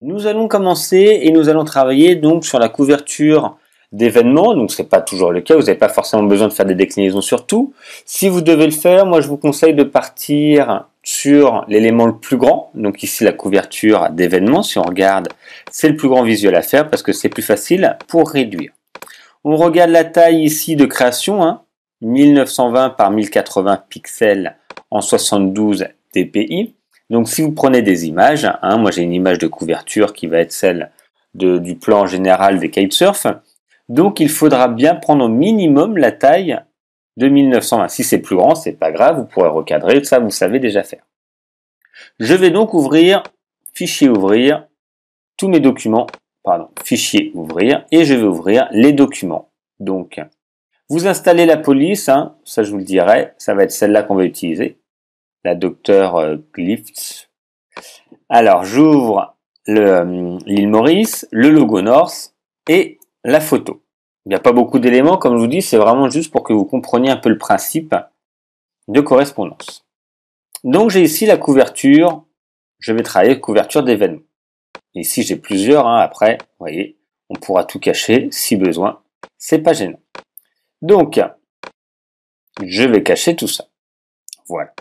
Nous allons commencer et nous allons travailler donc sur la couverture d'événements. Donc ce n'est pas toujours le cas, vous n'avez pas forcément besoin de faire des déclinaisons sur tout. Si vous devez le faire, moi je vous conseille de partir sur l'élément le plus grand. Donc ici la couverture d'événements, si on regarde, c'est le plus grand visuel à faire parce que c'est plus facile pour réduire. On regarde la taille ici de création, 1920 par 1080 pixels en 72 dpi. Donc si vous prenez des images, moi j'ai une image de couverture qui va être celle du plan général des kitesurf, donc il faudra bien prendre au minimum la taille de 1920. Si c'est plus grand, c'est pas grave, vous pourrez recadrer, ça vous savez déjà faire. Je vais donc ouvrir, fichier ouvrir, tous mes documents, fichier ouvrir, et je vais ouvrir les documents. Donc vous installez la police, ça je vous le dirai, ça va être celle-là qu'on va utiliser. La Dr Glyphs. Alors, j'ouvre l'île Maurice, le logo North et la photo. Il n'y a pas beaucoup d'éléments, comme je vous dis, c'est vraiment juste pour que vous compreniez un peu le principe de correspondance. Donc, j'ai ici la couverture, je vais travailler couverture d'événements. Ici, j'ai plusieurs, après, vous voyez, on pourra tout cacher si besoin, c'est pas gênant. Donc, je vais cacher tout ça. Voilà.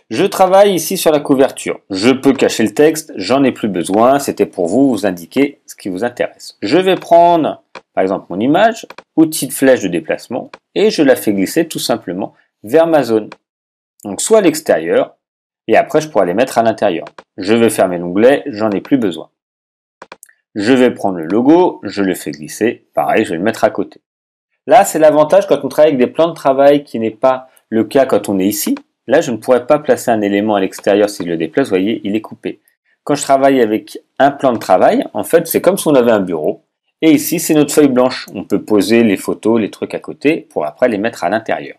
Je travaille ici sur la couverture. Je peux cacher le texte, j'en ai plus besoin. C'était pour vous indiquer ce qui vous intéresse. Je vais prendre, par exemple, mon image, outil de flèche de déplacement, et je la fais glisser tout simplement vers ma zone. Donc, soit à l'extérieur, et après, je pourrai les mettre à l'intérieur. Je vais fermer l'onglet, j'en ai plus besoin. Je vais prendre le logo, je le fais glisser. Pareil, je vais le mettre à côté. Là, c'est l'avantage quand on travaille avec des plans de travail qui n'est pas le cas quand on est ici. Là, je ne pourrais pas placer un élément à l'extérieur si je le déplace, vous voyez, il est coupé. Quand je travaille avec un plan de travail, en fait, c'est comme si on avait un bureau. Et ici, c'est notre feuille blanche. On peut poser les photos, les trucs à côté, pour après les mettre à l'intérieur.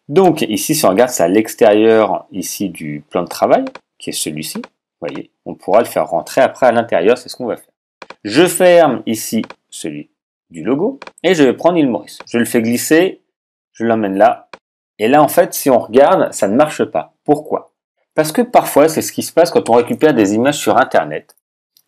Donc, ici, si on regarde, c'est à l'extérieur, ici, du plan de travail, qui est celui-ci. Vous voyez, on pourra le faire rentrer après à l'intérieur, c'est ce qu'on va faire. Je ferme ici celui du logo, et je vais prendre l'île Maurice. Je le fais glisser, je l'emmène là. Et là, en fait, si on regarde, ça ne marche pas. Pourquoi? Parce que parfois, c'est ce qui se passe quand on récupère des images sur Internet.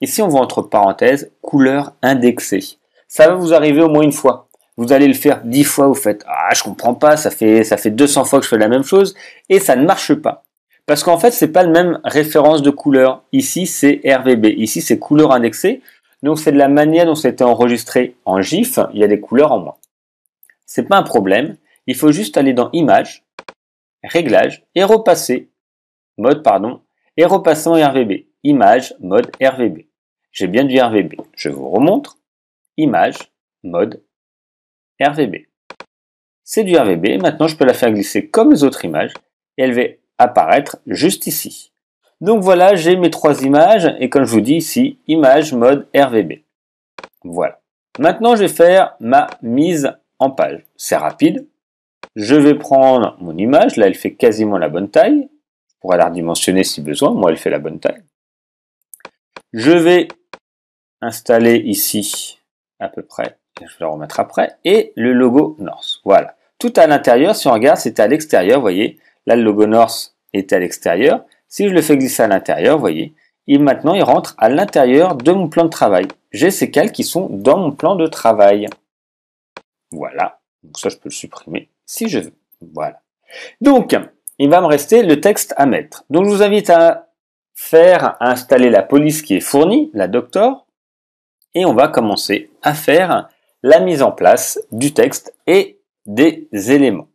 Ici, on voit entre parenthèses, couleur indexée. Ça va vous arriver au moins une fois. Vous allez le faire 10 fois, vous faites, je comprends pas, ça fait 200 fois que je fais la même chose, et ça ne marche pas. Parce qu'en fait, c'est pas la même référence de couleur. Ici, c'est RVB. Ici, c'est couleur indexée. Donc, c'est de la manière dont c'était enregistré en GIF. Il y a des couleurs en moins. C'est pas un problème. Il faut juste aller dans Images, Réglages et repasser, et repasser en RVB. Image, mode RVB. J'ai bien du RVB. Je vous remontre. Image, mode RVB. C'est du RVB. Maintenant, je peux la faire glisser comme les autres images et elle va apparaître juste ici. Donc voilà, j'ai mes 3 images et comme je vous dis ici, image, mode RVB. Voilà. Maintenant, je vais faire ma mise en page. C'est rapide. Je vais prendre mon image, là elle fait quasiment la bonne taille, je pourrais la redimensionner si besoin, moi elle fait la bonne taille. Je vais installer ici à peu près, je vais la remettre après, et le logo North, voilà. Tout à l'intérieur, si on regarde, c'était à l'extérieur, vous voyez, là le logo North était à l'extérieur, si je le fais glisser à l'intérieur, vous voyez, maintenant il rentre à l'intérieur de mon plan de travail. J'ai ces cales qui sont dans mon plan de travail. Voilà, donc ça je peux le supprimer si je veux. Voilà. Donc, il va me rester le texte à mettre. Donc, je vous invite à installer la police qui est fournie, la Doctor, et on va commencer à faire la mise en place du texte et des éléments.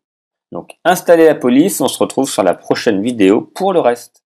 Donc, installer la police, on se retrouve sur la prochaine vidéo pour le reste.